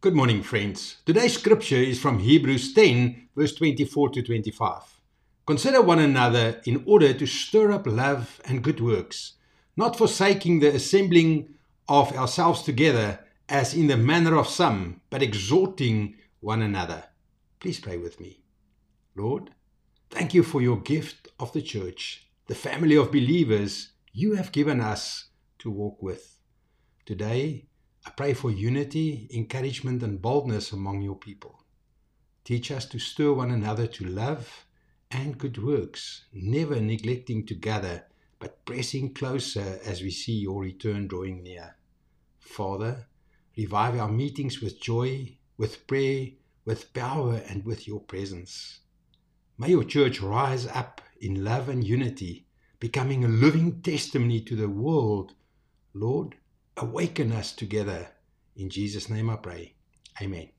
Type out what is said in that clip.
Good morning, friends. Today's scripture is from Hebrews 10, verse 24 to 25. Consider one another in order to stir up love and good works, not forsaking the assembling of ourselves together, as in the manner of some, but exhorting one another. Please pray with me. Lord, thank you for your gift of the church, the family of believers you have given us to walk with. Today, I pray for unity, encouragement, and boldness among your people. Teach us to stir one another to love and good works, never neglecting to gather, but pressing closer as we see your return drawing near. Father, revive our meetings with joy, with prayer, with power, and with your presence. May your church rise up in love and unity, becoming a living testimony to the world. Lord, awaken us together. In Jesus' name I pray. Amen.